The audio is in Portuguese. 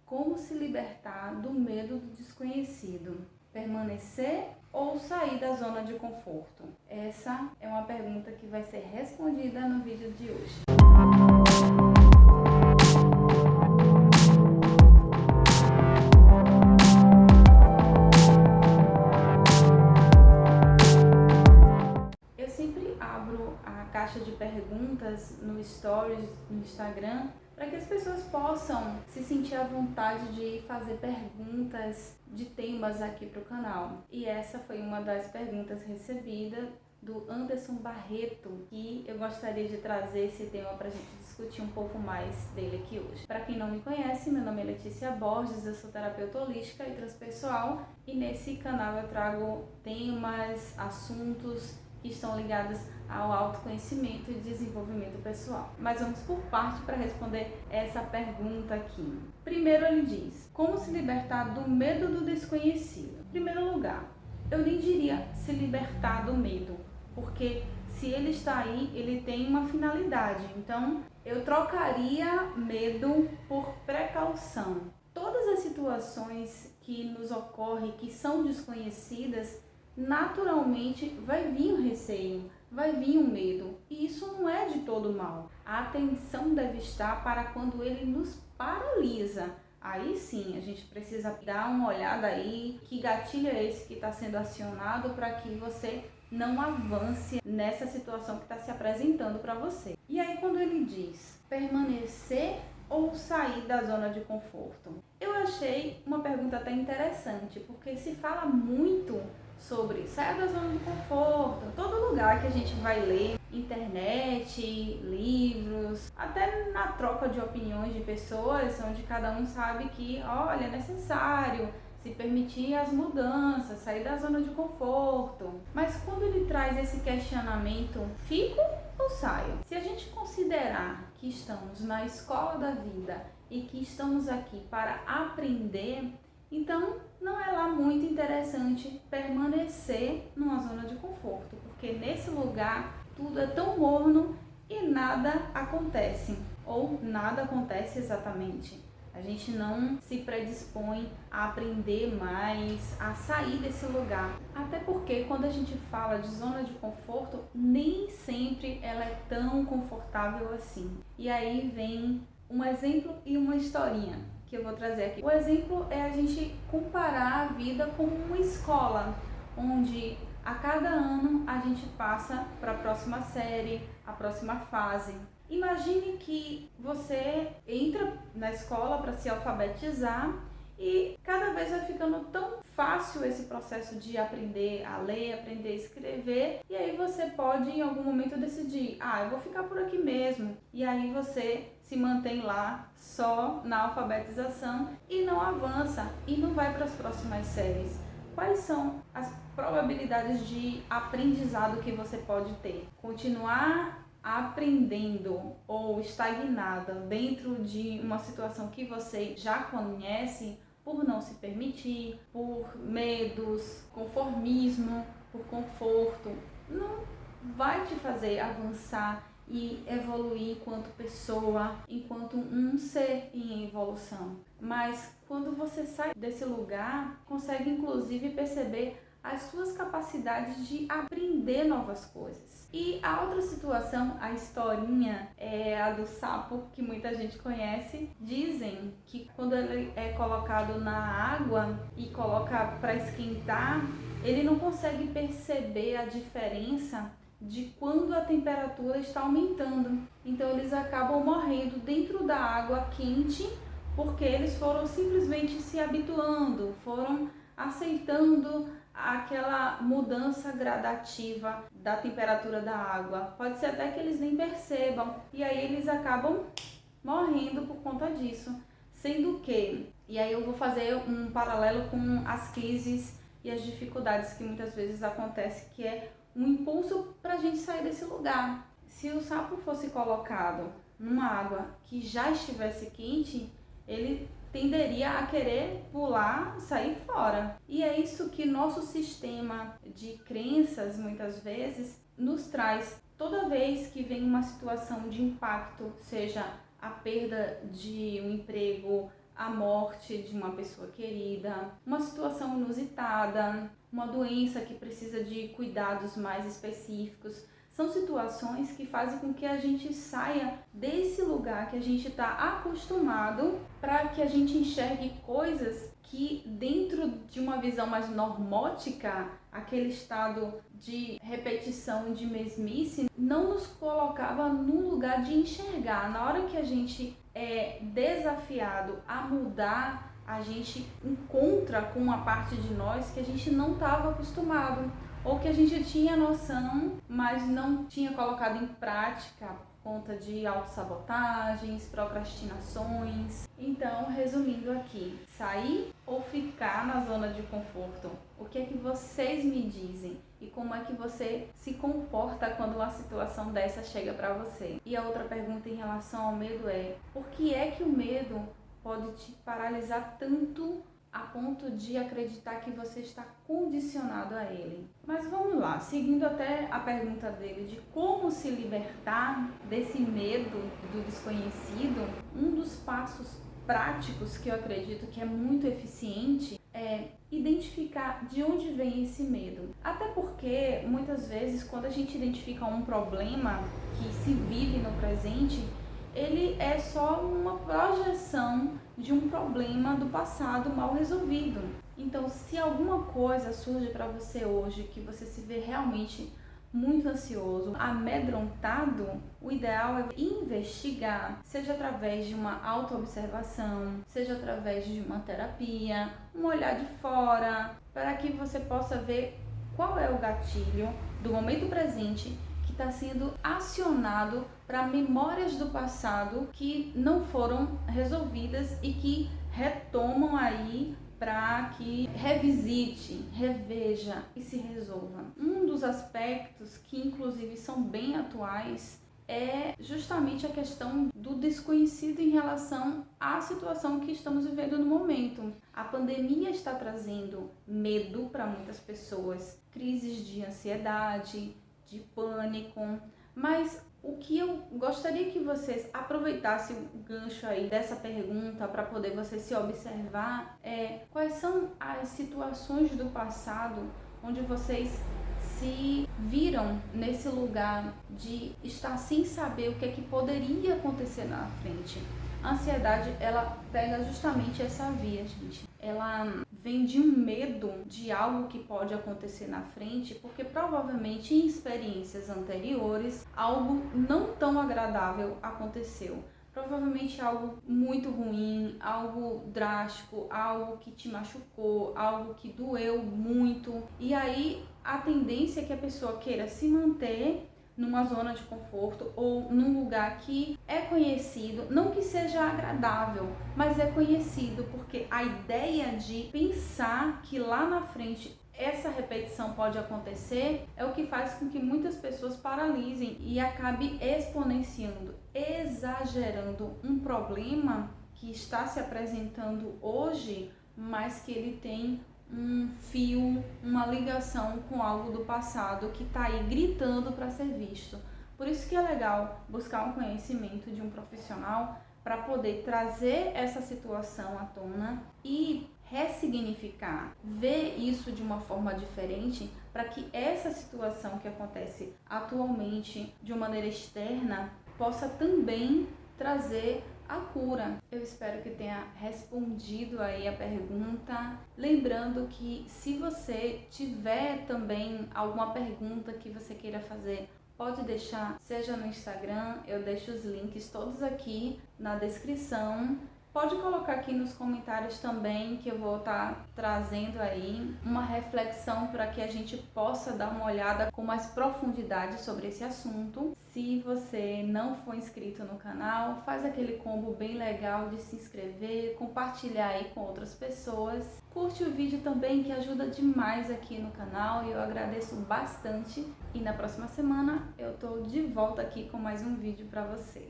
Como se libertar do medo do desconhecido? Permanecer ou sair da zona de conforto? Essa é uma pergunta que vai ser respondida no vídeo de hoje. Eu sempre abro a caixa de perguntas no Stories, no Instagram, para que as pessoas possam se sentir à vontade de fazer perguntas de temas aqui para o canal. E essa foi uma das perguntas recebidas do Anderson Barreto, e eu gostaria de trazer esse tema para a gente discutir um pouco mais dele aqui hoje. Para quem não me conhece, meu nome é Letícia Borges, eu sou terapeuta holística e transpessoal, e nesse canal eu trago temas, assuntos que estão ligados ao autoconhecimento e desenvolvimento pessoal. Mas vamos por parte para responder essa pergunta aqui. Primeiro ele diz: como se libertar do medo do desconhecido? Em primeiro lugar, eu nem diria se libertar do medo, porque se ele está aí, ele tem uma finalidade. Então, eu trocaria medo por precaução. Todas as situações que nos ocorrem, que são desconhecidas, naturalmente vai vir o receio, vai vir o medo, e isso não é de todo mal. A atenção deve estar para quando ele nos paralisa. Aí sim, a gente precisa dar uma olhada aí, que gatilho é esse que está sendo acionado para que você não avance nessa situação que está se apresentando para você. E aí quando ele diz permanecer ou sair da zona de conforto, eu achei uma pergunta até interessante, porque se fala muito sobre sair da zona de conforto, todo lugar que a gente vai ler, internet, livros, até na troca de opiniões de pessoas, onde cada um sabe que, olha, é necessário se permitir as mudanças, sair da zona de conforto. Mas quando ele traz esse questionamento, fico ou saio? Se a gente considerar que estamos na escola da vida e que estamos aqui para aprender, então não é lá muito interessante permanecer numa zona de conforto, porque nesse lugar tudo é tão morno e nada acontece, ou nada acontece exatamente. A gente não se predispõe a aprender mais, a sair desse lugar. Até porque quando a gente fala de zona de conforto, nem sempre ela é tão confortável assim. E aí vem um exemplo e uma historinha que eu vou trazer aqui. O exemplo é a gente comparar a vida com uma escola, onde a cada ano a gente passa para a próxima série, a próxima fase. Imagine que você entra na escola para se alfabetizar e cada vez vai ficando tão fácil esse processo de aprender a ler, aprender a escrever, e aí você pode em algum momento decidir, eu vou ficar por aqui mesmo, e aí você se mantém lá só na alfabetização e não avança e não vai para as próximas séries. Quais são as probabilidades de aprendizado que você pode ter? Continuar aprendendo ou estagnada dentro de uma situação que você já conhece, por não se permitir, por medos, conformismo, por conforto, não vai te fazer avançar e evoluir enquanto pessoa, enquanto um ser em evolução. Mas quando você sai desse lugar, consegue inclusive perceber as suas capacidades de aprender novas coisas. E a outra situação, a historinha, é a do sapo, que muita gente conhece. Dizem que quando ele é colocado na água e coloca para esquentar, ele não consegue perceber a diferença de quando a temperatura está aumentando. Então eles acabam morrendo dentro da água quente, porque eles foram simplesmente se habituando, foram aceitando aquela mudança gradativa da temperatura da água. Pode ser até que eles nem percebam, e aí eles acabam morrendo por conta disso. Sendo que, e aí eu vou fazer um paralelo com as crises e as dificuldades que muitas vezes acontecem, que é um impulso para a gente sair desse lugar. Se o sapo fosse colocado numa água que já estivesse quente, ele tenderia a querer pular, sair fora. E é isso que nosso sistema de crenças, muitas vezes, nos traz. Toda vez que vem uma situação de impacto, seja a perda de um emprego, a morte de uma pessoa querida, uma situação inusitada, uma doença que precisa de cuidados mais específicos. São situações que fazem com que a gente saia desse lugar que a gente está acostumado, para que a gente enxergue coisas que, dentro de uma visão mais normótica, aquele estado de repetição, de mesmice, não nos colocava num lugar de enxergar. Na hora que a gente é desafiado a mudar, a gente encontra com uma parte de nós que a gente não estava acostumado, ou que a gente tinha noção, mas não tinha colocado em prática por conta de autossabotagens, procrastinações. Então, resumindo aqui, sair ou ficar na zona de conforto? O que é que vocês me dizem? E como é que você se comporta quando uma situação dessa chega para você? E a outra pergunta em relação ao medo é: por que é que o medo pode te paralisar tanto a ponto de acreditar que você está condicionado a ele? Mas vamos lá, seguindo até a pergunta dele de como se libertar desse medo do desconhecido, um dos passos práticos que eu acredito que é muito eficiente é identificar de onde vem esse medo. Até porque, muitas vezes, quando a gente identifica um problema que se vive no presente, ele é só uma projeção de um problema do passado mal resolvido. Então, se alguma coisa surge para você hoje que você se vê realmente muito ansioso, amedrontado, o ideal é investigar, seja através de uma autoobservação, seja através de uma terapia, um olhar de fora, para que você possa ver qual é o gatilho do momento presente que está sendo acionado para memórias do passado que não foram resolvidas e que retomam aí para que revisite, reveja e se resolva. Um dos aspectos que inclusive são bem atuais é justamente a questão do desconhecido em relação à situação que estamos vivendo no momento. A pandemia está trazendo medo para muitas pessoas, crises de ansiedade, de pânico, mas o que eu gostaria que vocês aproveitassem o gancho aí dessa pergunta para poder você se observar é: quais são as situações do passado onde vocês se viram nesse lugar de estar sem saber o que é que poderia acontecer na frente? A ansiedade, ela pega justamente essa via, gente. Ela vem de um medo de algo que pode acontecer na frente, porque provavelmente em experiências anteriores algo não tão agradável aconteceu. Provavelmente algo muito ruim, algo drástico, algo que te machucou, algo que doeu muito. E aí a tendência é que a pessoa queira se manter numa zona de conforto ou num lugar que é conhecido, não que seja agradável, mas é conhecido, porque a ideia de pensar que lá na frente essa repetição pode acontecer é o que faz com que muitas pessoas paralisem e acabe exponenciando, exagerando um problema que está se apresentando hoje, mas que ele tem um fio, uma ligação com algo do passado que está aí gritando para ser visto. Por isso que é legal buscar um conhecimento de um profissional para poder trazer essa situação à tona e ressignificar, ver isso de uma forma diferente, para que essa situação que acontece atualmente de uma maneira externa possa também trazer a cura. Eu espero que tenha respondido aí a pergunta. Lembrando que se você tiver também alguma pergunta que você queira fazer, pode deixar, seja no Instagram, eu deixo os links todos aqui na descrição. Pode colocar aqui nos comentários também, que eu vou estar trazendo aí uma reflexão para que a gente possa dar uma olhada com mais profundidade sobre esse assunto. Se você não for inscrito no canal, faz aquele combo bem legal de se inscrever, compartilhar aí com outras pessoas. Curte o vídeo também, que ajuda demais aqui no canal, e eu agradeço bastante. E na próxima semana eu tô de volta aqui com mais um vídeo para você.